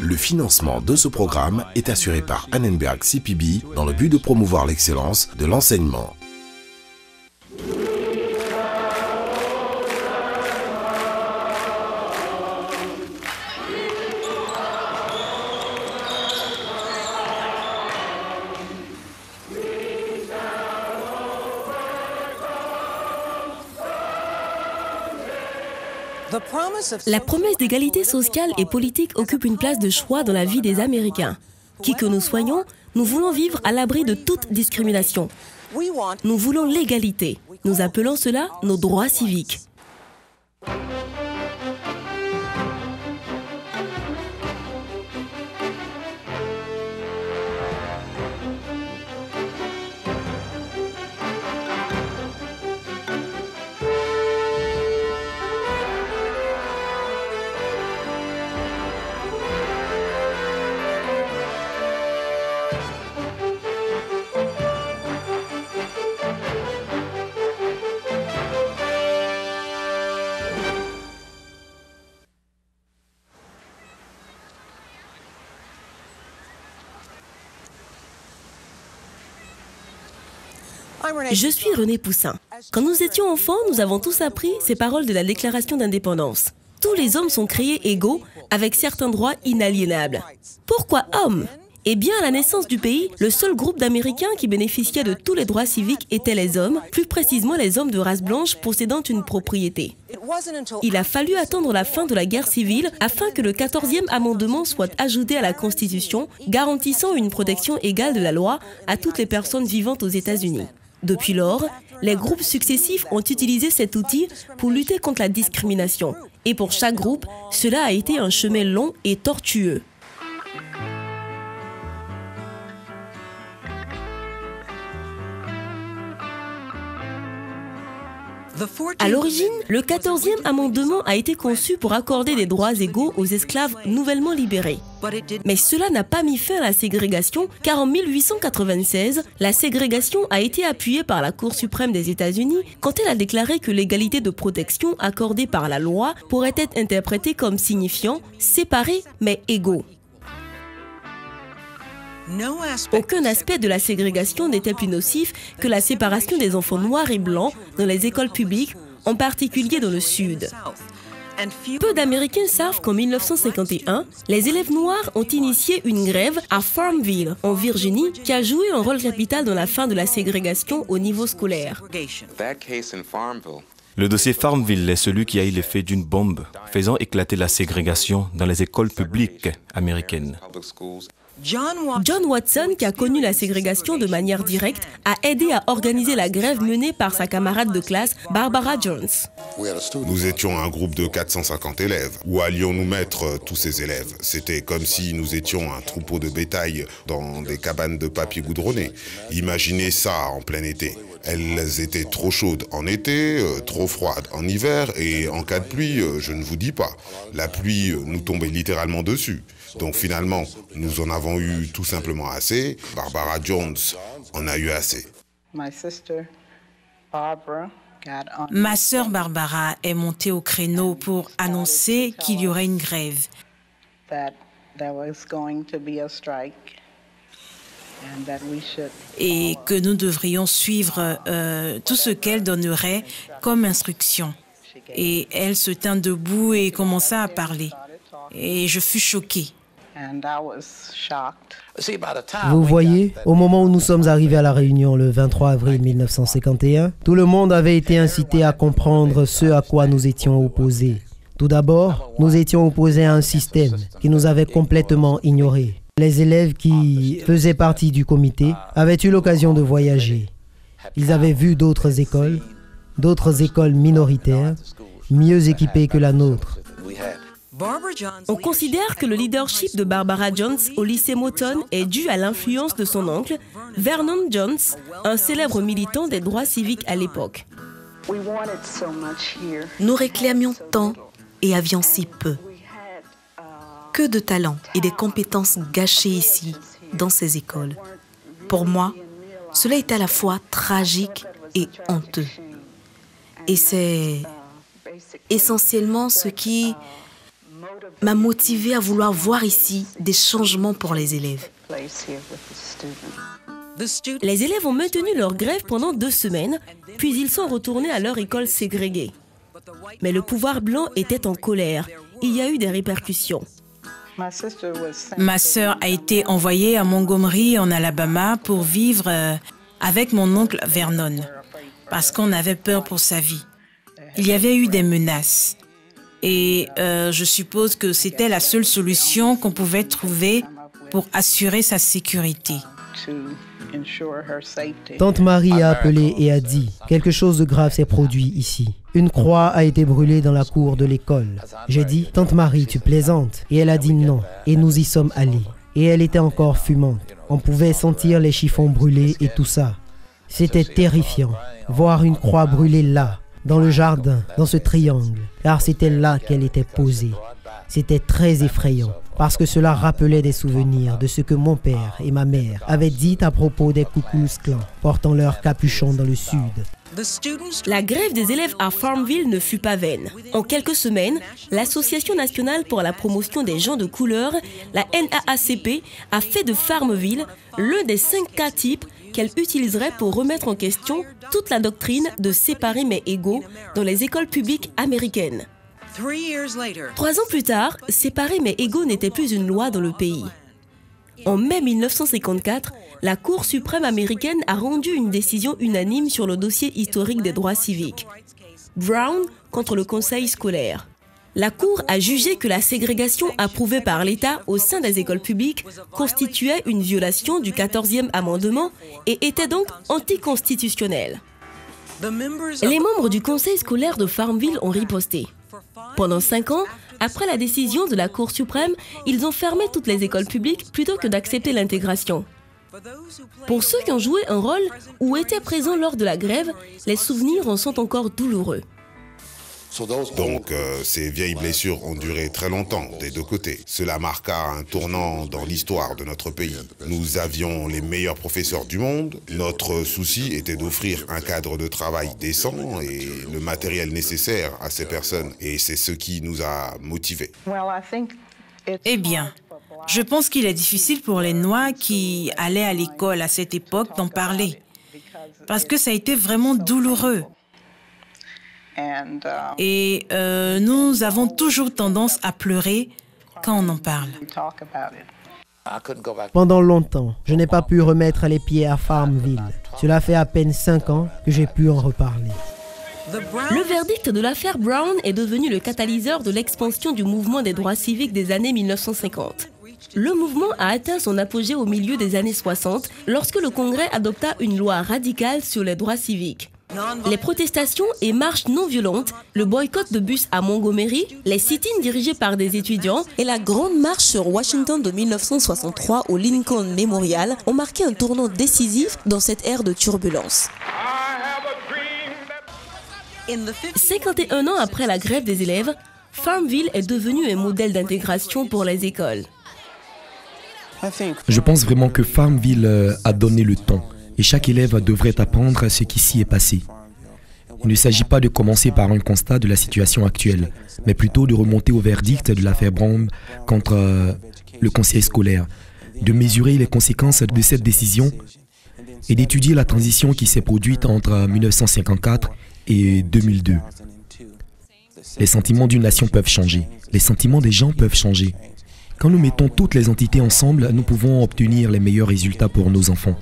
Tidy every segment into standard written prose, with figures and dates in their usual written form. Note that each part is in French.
Le financement de ce programme est assuré par Annenberg CPB dans le but de promouvoir l'excellence de l'enseignement. La promesse d'égalité sociale et politique occupe une place de choix dans la vie des Américains. Qui que nous soyons, nous voulons vivre à l'abri de toute discrimination. Nous voulons l'égalité. Nous appelons cela nos droits civiques. Je suis René Poussin. Quand nous étions enfants, nous avons tous appris ces paroles de la Déclaration d'indépendance. Tous les hommes sont créés égaux, avec certains droits inaliénables. Pourquoi hommes? Eh bien, à la naissance du pays, le seul groupe d'Américains qui bénéficiait de tous les droits civiques étaient les hommes, plus précisément les hommes de race blanche possédant une propriété. Il a fallu attendre la fin de la guerre civile afin que le 14e amendement soit ajouté à la Constitution, garantissant une protection égale de la loi à toutes les personnes vivant aux États-Unis. Depuis lors, les groupes successifs ont utilisé cet outil pour lutter contre la discrimination. Et pour chaque groupe, cela a été un chemin long et tortueux. À l'origine, le 14e amendement a été conçu pour accorder des droits égaux aux esclaves nouvellement libérés. Mais cela n'a pas mis fin à la ségrégation, car en 1896, la ségrégation a été appuyée par la Cour suprême des États-Unis quand elle a déclaré que l'égalité de protection accordée par la loi pourrait être interprétée comme signifiant séparés mais égaux. Aucun aspect de la ségrégation n'était plus nocif que la séparation des enfants noirs et blancs dans les écoles publiques, en particulier dans le Sud. Peu d'Américains savent qu'en 1951, les élèves noirs ont initié une grève à Farmville, en Virginie, qui a joué un rôle capital dans la fin de la ségrégation au niveau scolaire. Le dossier Farmville est celui qui a eu l'effet d'une bombe, faisant éclater la ségrégation dans les écoles publiques américaines. John Watson, qui a connu la ségrégation de manière directe, a aidé à organiser la grève menée par sa camarade de classe, Barbara Jones. Nous étions un groupe de 450 élèves. Où allions-nous mettre tous ces élèves? C'était comme si nous étions un troupeau de bétail dans des cabanes de papier goudronné. Imaginez ça en plein été. Elles étaient trop chaudes en été, trop froides en hiver, et en cas de pluie, je ne vous dis pas. La pluie nous tombait littéralement dessus. Donc finalement, nous en avons eu tout simplement assez. Barbara Jones en a eu assez. Ma sœur Barbara est montée au créneau pour annoncer qu'il y aurait une grève. Et que nous devrions suivre tout ce qu'elle donnerait comme instruction. Et elle se tint debout et commença à parler. Et je fus choquée. Vous voyez, au moment où nous sommes arrivés à la Réunion le 23 avril 1951, tout le monde avait été incité à comprendre ce à quoi nous étions opposés. Tout d'abord, nous étions opposés à un système qui nous avait complètement ignorés. Les élèves qui faisaient partie du comité avaient eu l'occasion de voyager. Ils avaient vu d'autres écoles minoritaires, mieux équipées que la nôtre. On considère que le leadership de Barbara Jones au lycée Moton est dû à l'influence de son oncle, Vernon Jones, un célèbre militant des droits civiques à l'époque. Nous réclamions tant et avions si peu. Que de talent et des compétences gâchées ici, dans ces écoles. Pour moi, cela est à la fois tragique et honteux. Et c'est essentiellement ce qui m'a motivée à vouloir voir ici des changements pour les élèves. Les élèves ont maintenu leur grève pendant 2 semaines, puis ils sont retournés à leur école ségrégée. Mais le pouvoir blanc était en colère. Il y a eu des répercussions. Ma sœur a été envoyée à Montgomery, en Alabama, pour vivre avec mon oncle Vernon, parce qu'on avait peur pour sa vie. Il y avait eu des menaces. Et je suppose que c'était la seule solution qu'on pouvait trouver pour assurer sa sécurité. Tante Marie a appelé et a dit « Quelque chose de grave s'est produit ici. Une croix a été brûlée dans la cour de l'école. » J'ai dit « Tante Marie, tu plaisantes ?» Et elle a dit non. Et nous y sommes allés. Et elle était encore fumante. On pouvait sentir les chiffons brûlés et tout ça. C'était terrifiant. Voir une croix brûlée là, dans le jardin, dans ce triangle. Car c'était là qu'elle était posée. C'était très effrayant. Parce que cela rappelait des souvenirs de ce que mon père et ma mère avaient dit à propos des Ku Klux Klan portant leur capuchon dans le sud. La grève des élèves à Farmville ne fut pas vaine. En quelques semaines, l'Association nationale pour la promotion des gens de couleur, la NAACP, a fait de Farmville l'un des 5 cas types qu'elle utiliserait pour remettre en question toute la doctrine de séparer mais égaux dans les écoles publiques américaines. 3 ans plus tard, séparer mais égaux n'était plus une loi dans le pays. En mai 1954, la Cour suprême américaine a rendu une décision unanime sur le dossier historique des droits civiques. Brown contre le conseil scolaire. La Cour a jugé que la ségrégation approuvée par l'État au sein des écoles publiques constituait une violation du 14e amendement et était donc anticonstitutionnelle. Les membres du conseil scolaire de Farmville ont riposté. Pendant 5 ans, après la décision de la Cour suprême, ils ont fermé toutes les écoles publiques plutôt que d'accepter l'intégration. Pour ceux qui ont joué un rôle ou étaient présents lors de la grève, les souvenirs en sont encore douloureux. Donc, ces vieilles blessures ont duré très longtemps, des 2 côtés. Cela marqua un tournant dans l'histoire de notre pays. Nous avions les meilleurs professeurs du monde. Notre souci était d'offrir un cadre de travail décent et le matériel nécessaire à ces personnes. Et c'est ce qui nous a motivés. Eh bien, je pense qu'il est difficile pour les Noirs qui allaient à l'école à cette époque d'en parler. Parce que ça a été vraiment douloureux. Et nous avons toujours tendance à pleurer quand on en parle. Pendant longtemps, je n'ai pas pu remettre les pieds à Farmville. Cela fait à peine 5 ans que j'ai pu en reparler. Le verdict de l'affaire Brown est devenu le catalyseur de l'expansion du mouvement des droits civiques des années 1950. Le mouvement a atteint son apogée au milieu des années 60 lorsque le Congrès adopta une loi radicale sur les droits civiques. Les protestations et marches non violentes, le boycott de bus à Montgomery, les sit-ins dirigés par des étudiants et la grande marche sur Washington de 1963 au Lincoln Memorial ont marqué un tournant décisif dans cette ère de turbulence. 51 ans après la grève des élèves, Farmville est devenu un modèle d'intégration pour les écoles. Je pense vraiment que Farmville a donné le ton. Et chaque élève devrait apprendre ce qui s'y est passé. Il ne s'agit pas de commencer par un constat de la situation actuelle, mais plutôt de remonter au verdict de l'affaire Brown contre le conseil scolaire, de mesurer les conséquences de cette décision et d'étudier la transition qui s'est produite entre 1954 et 2002. Les sentiments d'une nation peuvent changer, les sentiments des gens peuvent changer. Quand nous mettons toutes les entités ensemble, nous pouvons obtenir les meilleurs résultats pour nos enfants.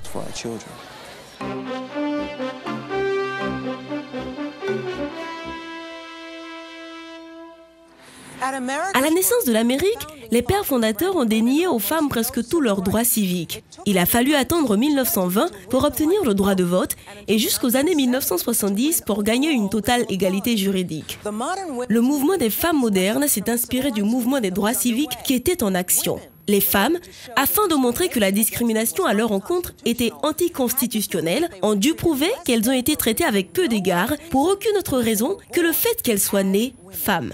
À la naissance de l'Amérique, les pères fondateurs ont dénié aux femmes presque tous leurs droits civiques. Il a fallu attendre 1920 pour obtenir le droit de vote et jusqu'aux années 1970 pour gagner une totale égalité juridique. Le mouvement des femmes modernes s'est inspiré du mouvement des droits civiques qui était en action. Les femmes, afin de montrer que la discrimination à leur encontre était anticonstitutionnelle, ont dû prouver qu'elles ont été traitées avec peu d'égards pour aucune autre raison que le fait qu'elles soient nées femmes.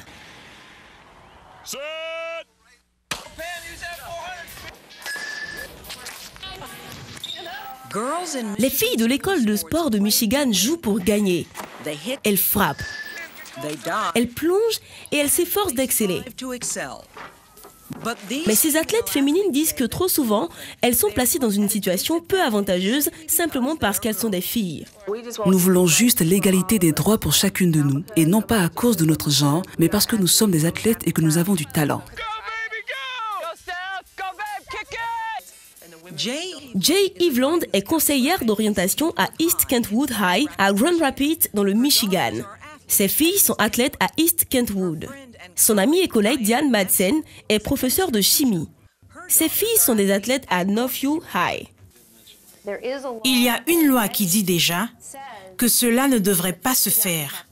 Les filles de l'école de sport de Michigan jouent pour gagner. Elles frappent. Elles plongent et elles s'efforcent d'exceller. Mais ces athlètes féminines disent que trop souvent, elles sont placées dans une situation peu avantageuse simplement parce qu'elles sont des filles. Nous voulons juste l'égalité des droits pour chacune de nous, et non pas à cause de notre genre, mais parce que nous sommes des athlètes et que nous avons du talent. Jay Eveland est conseillère d'orientation à East Kentwood High à Grand Rapids dans le Michigan. Ses filles sont athlètes à East Kentwood. Son amie et collègue Diane Madsen est professeure de chimie. Ses filles sont des athlètes à Northview High. Il y a une loi qui dit déjà que cela ne devrait pas se faire.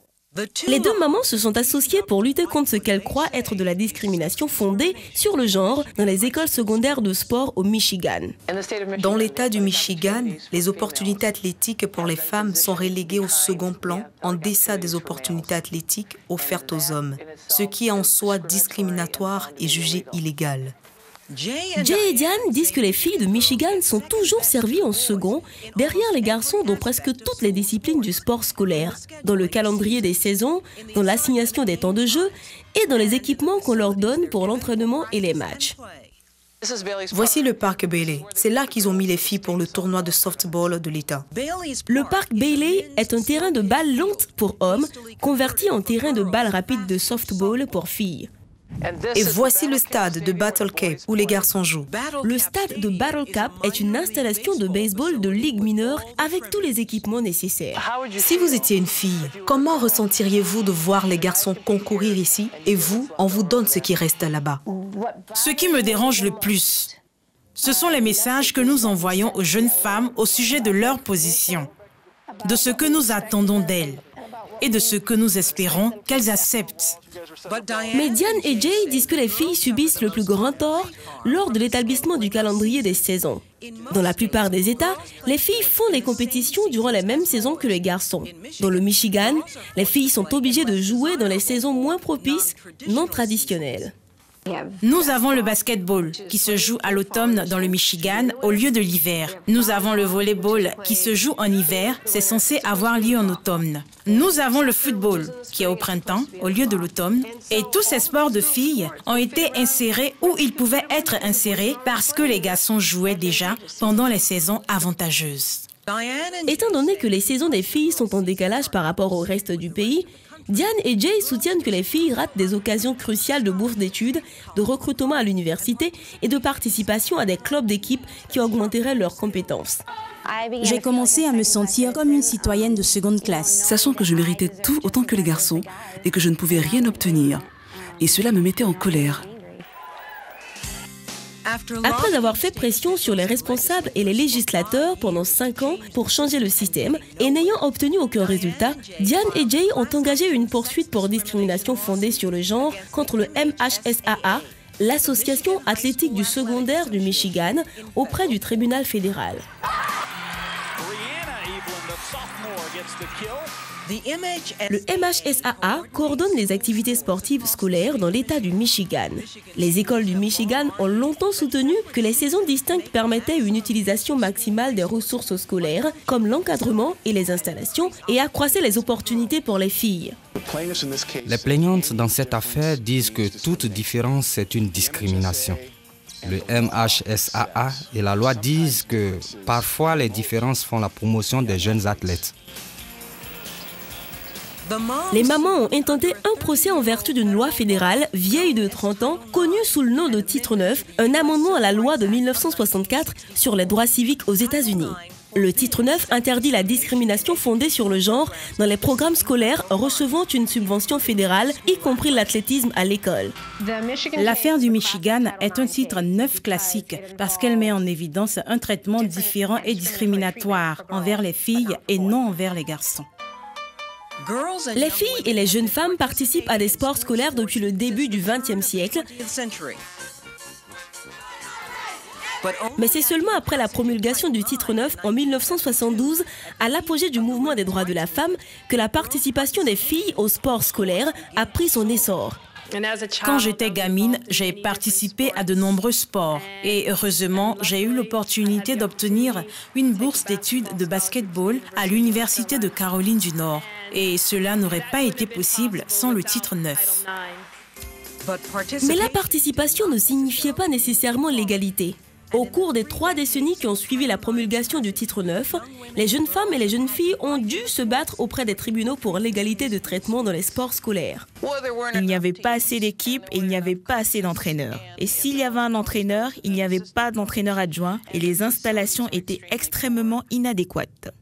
Les deux mamans se sont associées pour lutter contre ce qu'elles croient être de la discrimination fondée sur le genre dans les écoles secondaires de sport au Michigan. Dans l'État du Michigan, les opportunités athlétiques pour les femmes sont reléguées au second plan en deçà des opportunités athlétiques offertes aux hommes, ce qui est en soi discriminatoire et jugé illégal. Jay et Diane disent que les filles de Michigan sont toujours servies en second, derrière les garçons dans presque toutes les disciplines du sport scolaire, dans le calendrier des saisons, dans l'assignation des temps de jeu et dans les équipements qu'on leur donne pour l'entraînement et les matchs. Voici le parc Bailey. C'est là qu'ils ont mis les filles pour le tournoi de softball de l'État. Le parc Bailey est un terrain de balle lente pour hommes, converti en terrain de balle rapide de softball pour filles. Et voici le stade de Battle Cap où les garçons jouent. Le stade de Battle Cap est une installation de baseball de ligue mineure avec tous les équipements nécessaires. Si vous étiez une fille, comment ressentiriez-vous de voir les garçons concourir ici et vous, on vous donne ce qui reste là-bas? Ce qui me dérange le plus, ce sont les messages que nous envoyons aux jeunes femmes au sujet de leur position, de ce que nous attendons d'elles et de ce que nous espérons qu'elles acceptent. Mais Diane et Jay disent que les filles subissent le plus grand tort lors de l'établissement du calendrier des saisons. Dans la plupart des États, les filles font des compétitions durant les mêmes saisons que les garçons. Dans le Michigan, les filles sont obligées de jouer dans les saisons moins propices, non traditionnelles. Nous avons le basketball qui se joue à l'automne dans le Michigan au lieu de l'hiver. Nous avons le volleyball qui se joue en hiver, c'est censé avoir lieu en automne. Nous avons le football qui est au printemps au lieu de l'automne. Et tous ces sports de filles ont été insérés où ils pouvaient être insérés parce que les garçons jouaient déjà pendant les saisons avantageuses. Étant donné que les saisons des filles sont en décalage par rapport au reste du pays, Diane et Jay soutiennent que les filles ratent des occasions cruciales de bourse d'études, de recrutement à l'université et de participation à des clubs d'équipe qui augmenteraient leurs compétences. J'ai commencé à me sentir comme une citoyenne de seconde classe. Sachant que je méritais tout autant que les garçons et que je ne pouvais rien obtenir. Et cela me mettait en colère. Après avoir fait pression sur les responsables et les législateurs pendant 5 ans pour changer le système et n'ayant obtenu aucun résultat, Diane et Jay ont engagé une poursuite pour discrimination fondée sur le genre contre le MHSAA, l'association athlétique du secondaire du Michigan, auprès du tribunal fédéral. Le MHSAA coordonne les activités sportives scolaires dans l'État du Michigan. Les écoles du Michigan ont longtemps soutenu que les saisons distinctes permettaient une utilisation maximale des ressources scolaires, comme l'encadrement et les installations, et accroissaient les opportunités pour les filles. Les plaignantes dans cette affaire disent que toute différence est une discrimination. Le MHSAA et la loi disent que parfois les différences font la promotion des jeunes athlètes. Les mamans ont intenté un procès en vertu d'une loi fédérale vieille de 30 ans, connue sous le nom de Titre 9, un amendement à la loi de 1964 sur les droits civiques aux États-Unis. Le Titre 9 interdit la discrimination fondée sur le genre dans les programmes scolaires recevant une subvention fédérale, y compris l'athlétisme à l'école. L'affaire du Michigan est un Titre 9 classique parce qu'elle met en évidence un traitement différent et discriminatoire envers les filles et non envers les garçons. Les filles et les jeunes femmes participent à des sports scolaires depuis le début du XXe siècle. Mais c'est seulement après la promulgation du Titre 9 en 1972, à l'apogée du mouvement des droits de la femme, que la participation des filles aux sports scolaires a pris son essor. Quand j'étais gamine, j'ai participé à de nombreux sports et heureusement, j'ai eu l'opportunité d'obtenir une bourse d'études de basketball à l'Université de Caroline du Nord. Et cela n'aurait pas été possible sans le titre 9. Mais la participation ne signifiait pas nécessairement l'égalité. Au cours des 3 décennies qui ont suivi la promulgation du titre 9, les jeunes femmes et les jeunes filles ont dû se battre auprès des tribunaux pour l'égalité de traitement dans les sports scolaires. Il n'y avait pas assez d'équipes et il n'y avait pas assez d'entraîneurs. Et s'il y avait un entraîneur, il n'y avait pas d'entraîneur adjoint et les installations étaient extrêmement inadéquates.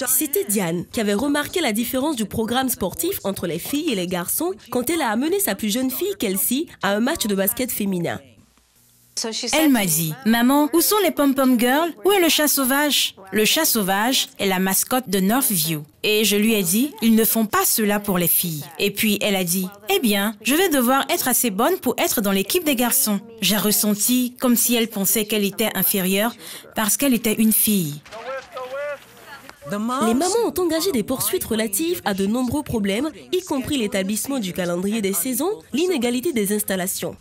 C'était Diane qui avait remarqué la différence du programme sportif entre les filles et les garçons quand elle a amené sa plus jeune fille, Kelsey, à un match de basket féminin. Elle m'a dit, « Maman, où sont les pom-pom girls? Où est le chat sauvage ?» Le chat sauvage est la mascotte de Northview. Et je lui ai dit, « Ils ne font pas cela pour les filles. » Et puis elle a dit, « Eh bien, je vais devoir être assez bonne pour être dans l'équipe des garçons. » J'ai ressenti comme si elle pensait qu'elle était inférieure parce qu'elle était une fille. Les mamans ont engagé des poursuites relatives à de nombreux problèmes, y compris l'établissement du calendrier des saisons, l'inégalité des installations.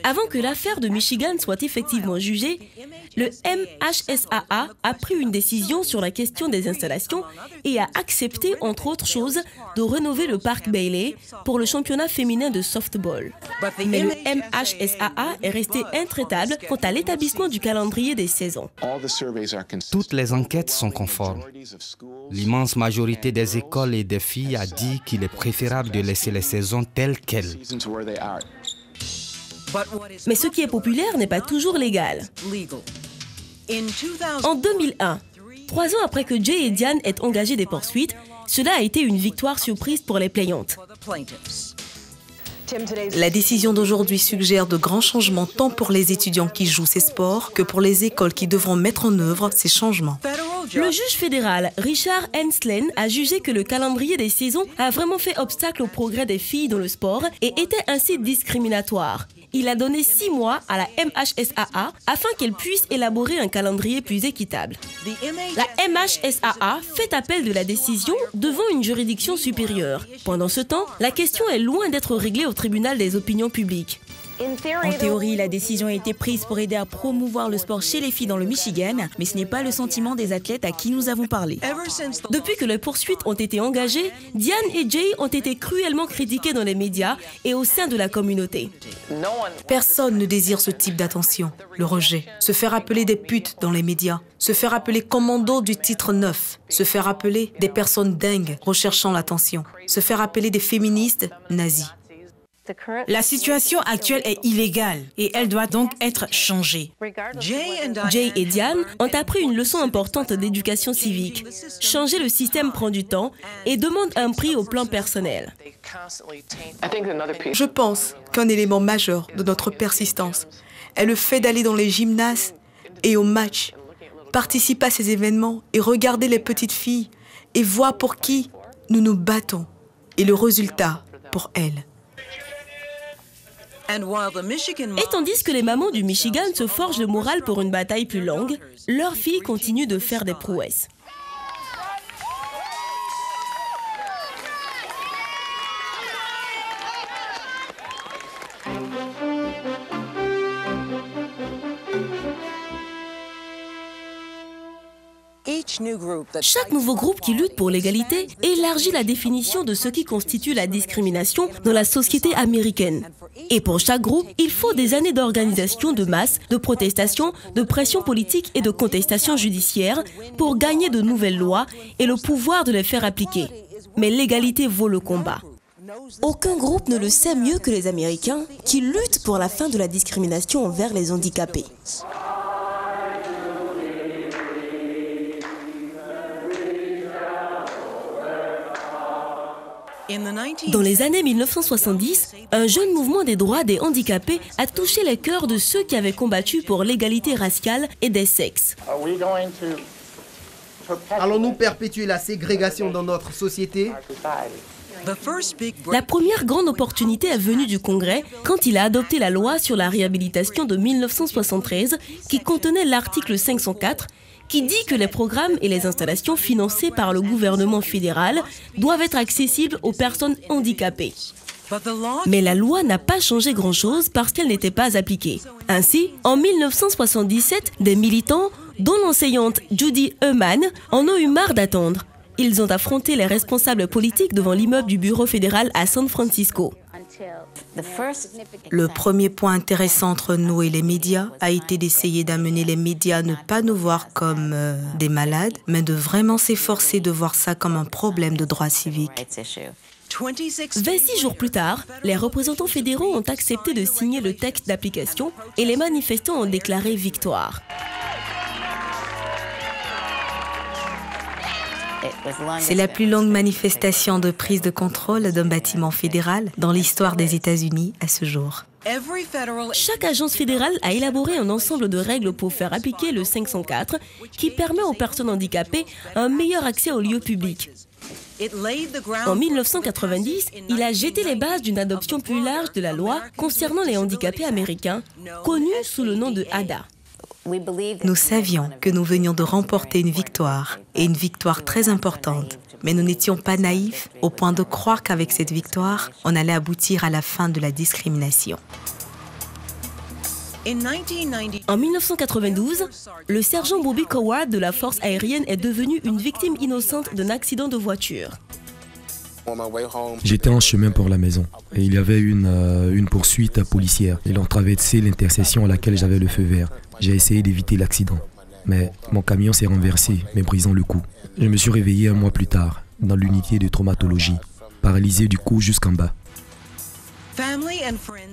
Avant que l'affaire de Michigan soit effectivement jugée, le MHSAA a pris une décision sur la question des installations et a accepté, entre autres choses, de rénover le parc Bailey pour le championnat féminin de softball. Mais le MHSAA est resté intraitable quant à l'établissement du calendrier des saisons. Toutes les enquêtes sont conformes. L'immense majorité des écoles et des filles a dit qu'il est préférable de laisser les saisons telles quelles. Mais ce qui est populaire n'est pas toujours légal. En 2001, 3 ans après que Jay et Diane aient engagé des poursuites, cela a été une victoire surprise pour les plaignantes. La décision d'aujourd'hui suggère de grands changements tant pour les étudiants qui jouent ces sports que pour les écoles qui devront mettre en œuvre ces changements. Le juge fédéral Richard Henslen a jugé que le calendrier des saisons a vraiment fait obstacle au progrès des filles dans le sport et était ainsi discriminatoire. Il a donné 6 mois à la MHSAA afin qu'elle puisse élaborer un calendrier plus équitable. La MHSAA fait appel de la décision devant une juridiction supérieure. Pendant ce temps, la question est loin d'être réglée au tribunal des opinions publiques. En théorie, la décision a été prise pour aider à promouvoir le sport chez les filles dans le Michigan, mais ce n'est pas le sentiment des athlètes à qui nous avons parlé. Depuis que les poursuites ont été engagées, Diane et Jay ont été cruellement critiqués dans les médias et au sein de la communauté. Personne ne désire ce type d'attention, le rejet. Se faire appeler des putes dans les médias, se faire appeler commando du titre 9, se faire appeler des personnes dingues recherchant l'attention, se faire appeler des féministes nazis. La situation actuelle est illégale et elle doit donc être changée. Jay et Diane ont appris une leçon importante d'éducation civique. Changer le système prend du temps et demande un prix au plan personnel. Je pense qu'un élément majeur de notre persistance est le fait d'aller dans les gymnases et aux matchs, participer à ces événements et regarder les petites filles et voir pour qui nous nous battons et le résultat pour elles. Et tandis que les mamans du Michigan se forgent le moral pour une bataille plus longue, leurs filles continuent de faire des prouesses. Chaque nouveau groupe qui lutte pour l'égalité élargit la définition de ce qui constitue la discrimination dans la société américaine. Et pour chaque groupe, il faut des années d'organisation de masse, de protestation, de pression politique et de contestation judiciaire pour gagner de nouvelles lois et le pouvoir de les faire appliquer. Mais l'égalité vaut le combat. Aucun groupe ne le sait mieux que les Américains qui luttent pour la fin de la discrimination envers les handicapés. Dans les années 1970, un jeune mouvement des droits des handicapés a touché les cœurs de ceux qui avaient combattu pour l'égalité raciale et des sexes. Allons-nous perpétuer la ségrégation dans notre société? La première grande opportunité est venue du Congrès quand il a adopté la loi sur la réhabilitation de 1973 qui contenait l'article 504 qui dit que les programmes et les installations financés par le gouvernement fédéral doivent être accessibles aux personnes handicapées. Mais la loi n'a pas changé grand-chose parce qu'elle n'était pas appliquée. Ainsi, en 1977, des militants, dont l'enseignante Judy Heumann, en ont eu marre d'attendre. Ils ont affronté les responsables politiques devant l'immeuble du bureau fédéral à San Francisco. Le premier point intéressant entre nous et les médias a été d'essayer d'amener les médias à ne pas nous voir comme des malades, mais de vraiment s'efforcer de voir ça comme un problème de droit civique. 26 jours plus tard, les représentants fédéraux ont accepté de signer le texte d'application et les manifestants ont déclaré victoire. C'est la plus longue manifestation de prise de contrôle d'un bâtiment fédéral dans l'histoire des États-Unis à ce jour. Chaque agence fédérale a élaboré un ensemble de règles pour faire appliquer le 504 qui permet aux personnes handicapées un meilleur accès aux lieux publics. En 1990, il a jeté les bases d'une adoption plus large de la loi concernant les handicapés américains, connue sous le nom de ADA. Nous savions que nous venions de remporter une victoire, et une victoire très importante. Mais nous n'étions pas naïfs au point de croire qu'avec cette victoire, on allait aboutir à la fin de la discrimination. En 1992, le sergent Bobby Coward de la force aérienne est devenu une victime innocente d'un accident de voiture. J'étais en chemin pour la maison et il y avait une poursuite policière. Ils ont traversé l'intersection à laquelle j'avais le feu vert. J'ai essayé d'éviter l'accident, mais mon camion s'est renversé, me brisant le cou. Je me suis réveillé un mois plus tard, dans l'unité de traumatologie, paralysé du cou jusqu'en bas.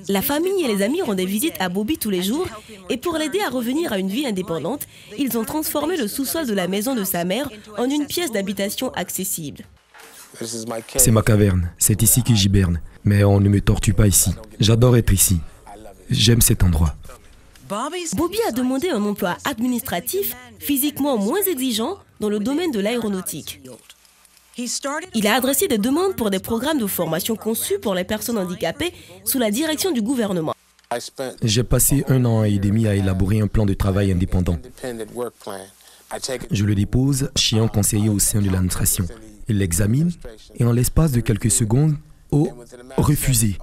La famille et les amis rendaient visite à Bobby tous les jours et pour l'aider à revenir à une vie indépendante, ils ont transformé le sous-sol de la maison de sa mère en une pièce d'habitation accessible. C'est ma caverne, c'est ici que j'hiberne, mais on ne me torture pas ici. J'adore être ici. J'aime cet endroit. Bobby a demandé un emploi administratif physiquement moins exigeant dans le domaine de l'aéronautique. Il a adressé des demandes pour des programmes de formation conçus pour les personnes handicapées sous la direction du gouvernement. J'ai passé 1 an et demi à élaborer un plan de travail indépendant. Je le dépose chez un conseiller au sein de l'administration. Il l'examine et en l'espace de quelques secondes, refusé.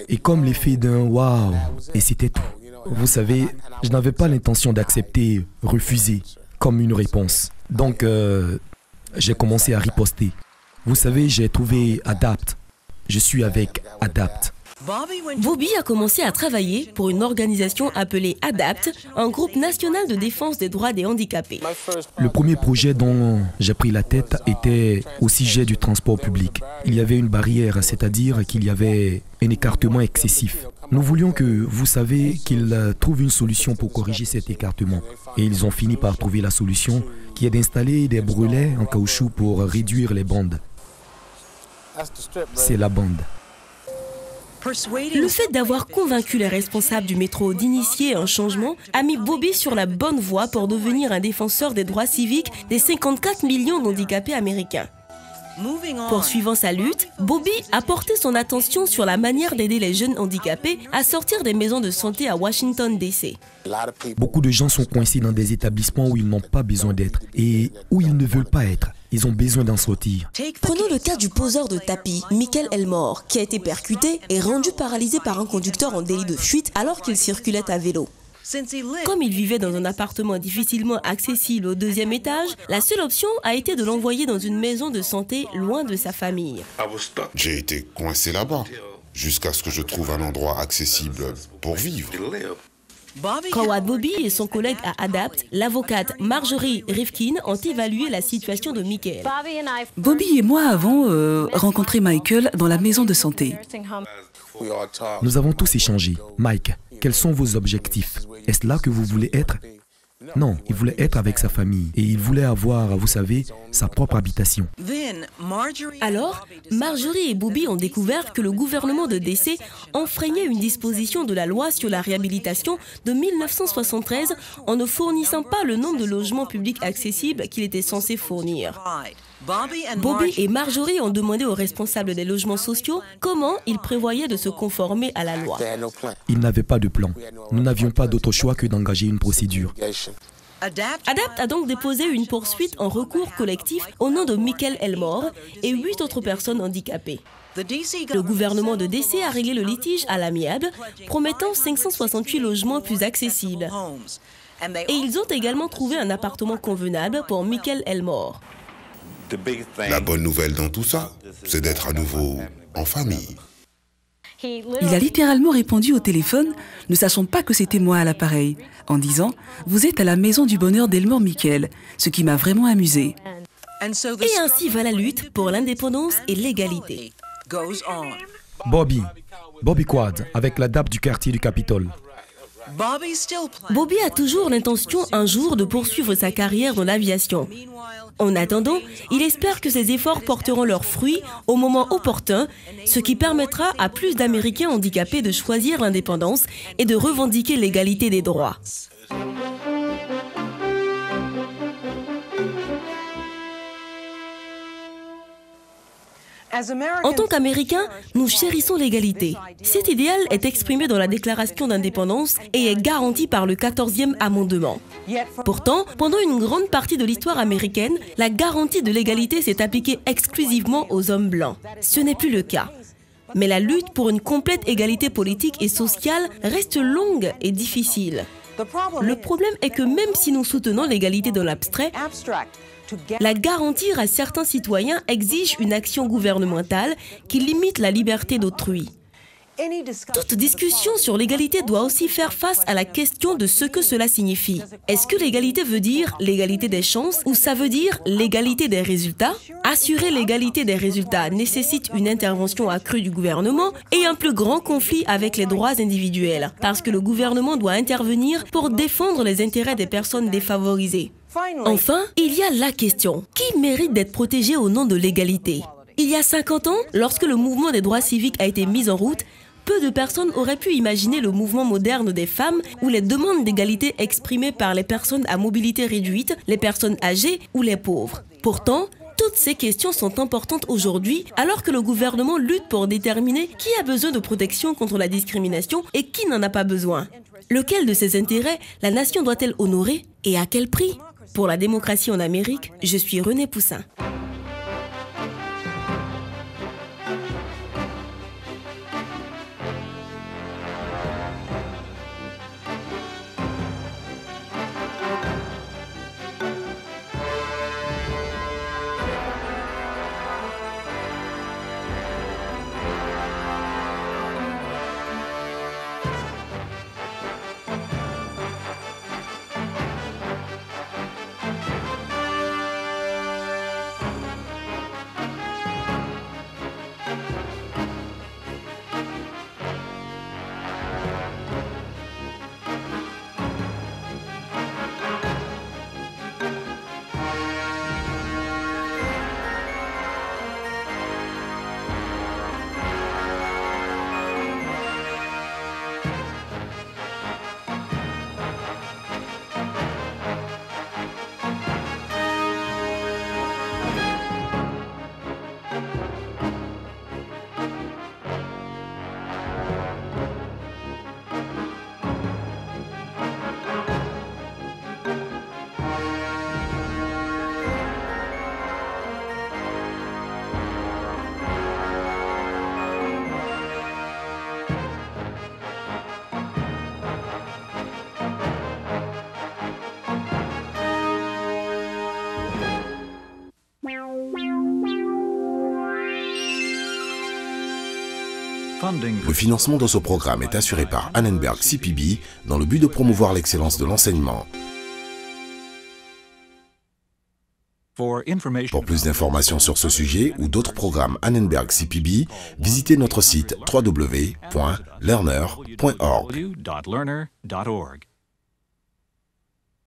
Et comme l'effet d'un waouh, et c'était tout. Vous savez, je n'avais pas l'intention d'accepter refusé comme une réponse. Donc, j'ai commencé à riposter. Vous savez, j'ai trouvé ADAPT. Je suis avec ADAPT. Bobby a commencé à travailler pour une organisation appelée ADAPT, un groupe national de défense des droits des handicapés. Le premier projet dont j'ai pris la tête était au sujet du transport public. Il y avait une barrière, c'est-à-dire qu'il y avait un écartement excessif. Nous voulions que, vous savez, qu'ils trouvent une solution pour corriger cet écartement. Et ils ont fini par trouver la solution, qui est d'installer des brelets en caoutchouc pour réduire les bandes. C'est la bande. Le fait d'avoir convaincu les responsables du métro d'initier un changement a mis Bobby sur la bonne voie pour devenir un défenseur des droits civiques des 54 millions d'handicapés américains. Poursuivant sa lutte, Bobby a porté son attention sur la manière d'aider les jeunes handicapés à sortir des maisons de santé à Washington, D.C. Beaucoup de gens sont coincés dans des établissements où ils n'ont pas besoin d'être et où ils ne veulent pas être. Ils ont besoin d'en sortir. Prenons le cas du poseur de tapis, Michael Elmore, qui a été percuté et rendu paralysé par un conducteur en délit de fuite alors qu'il circulait à vélo. Comme il vivait dans un appartement difficilement accessible au 2e étage, la seule option a été de l'envoyer dans une maison de santé loin de sa famille. J'ai été coincé là-bas, jusqu'à ce que je trouve un endroit accessible pour vivre. Coward Bobby et son collègue à ADAPT, l'avocate Marjorie Rifkin, ont évalué la situation de Michael. Bobby et moi avons rencontré Michael dans la maison de santé. Nous avons tous échangé. Mike, quels sont vos objectifs? Est-ce là que vous voulez être? Non, il voulait être avec sa famille et il voulait avoir, vous savez, sa propre habitation. Alors, Marjorie et Bobby ont découvert que le gouvernement de D.C. enfreignait une disposition de la loi sur la réhabilitation de 1973 en ne fournissant pas le nombre de logements publics accessibles qu'il était censé fournir. Bobby et Marjorie ont demandé aux responsables des logements sociaux comment ils prévoyaient de se conformer à la loi. Ils n'avaient pas de plan. Nous n'avions pas d'autre choix que d'engager une procédure. ADAPT a donc déposé une poursuite en recours collectif au nom de Michael Elmore et 8 autres personnes handicapées. Le gouvernement de D.C. a réglé le litige à l'amiable, promettant 568 logements plus accessibles. Et ils ont également trouvé un appartement convenable pour Michael Elmore. La bonne nouvelle dans tout ça, c'est d'être à nouveau en famille. Il a littéralement répondu au téléphone, ne sachant pas que c'était moi à l'appareil, en disant « Vous êtes à la maison du bonheur d'Elmore Michael », ce qui m'a vraiment amusé. Et ainsi va la lutte pour l'indépendance et l'égalité. Bobby Quad, avec la DAP du quartier du Capitole. Bobby a toujours l'intention un jour de poursuivre sa carrière dans l'aviation. En attendant, il espère que ses efforts porteront leurs fruits au moment opportun, ce qui permettra à plus d'Américains handicapés de choisir l'indépendance et de revendiquer l'égalité des droits. En tant qu'Américains, nous chérissons l'égalité. Cet idéal est exprimé dans la Déclaration d'indépendance et est garanti par le 14e amendement. Pourtant, pendant une grande partie de l'histoire américaine, la garantie de l'égalité s'est appliquée exclusivement aux hommes blancs. Ce n'est plus le cas. Mais la lutte pour une complète égalité politique et sociale reste longue et difficile. Le problème est que même si nous soutenons l'égalité dans l'abstrait, la garantir à certains citoyens exige une action gouvernementale qui limite la liberté d'autrui. Toute discussion sur l'égalité doit aussi faire face à la question de ce que cela signifie. Est-ce que l'égalité veut dire l'égalité des chances ou ça veut dire l'égalité des résultats? Assurer l'égalité des résultats nécessite une intervention accrue du gouvernement et un plus grand conflit avec les droits individuels, parce que le gouvernement doit intervenir pour défendre les intérêts des personnes défavorisées. Enfin, il y a la question, qui mérite d'être protégé au nom de l'égalité? Il y a 50 ans, lorsque le mouvement des droits civiques a été mis en route, peu de personnes auraient pu imaginer le mouvement moderne des femmes ou les demandes d'égalité exprimées par les personnes à mobilité réduite, les personnes âgées ou les pauvres. Pourtant, toutes ces questions sont importantes aujourd'hui alors que le gouvernement lutte pour déterminer qui a besoin de protection contre la discrimination et qui n'en a pas besoin. Lequel de ces intérêts la nation doit-elle honorer et à quel prix? Pour la démocratie en Amérique, je suis René Poussin. Le financement de ce programme est assuré par Annenberg CPB dans le but de promouvoir l'excellence de l'enseignement. Pour plus d'informations sur ce sujet ou d'autres programmes Annenberg CPB, visitez notre site www.learner.org.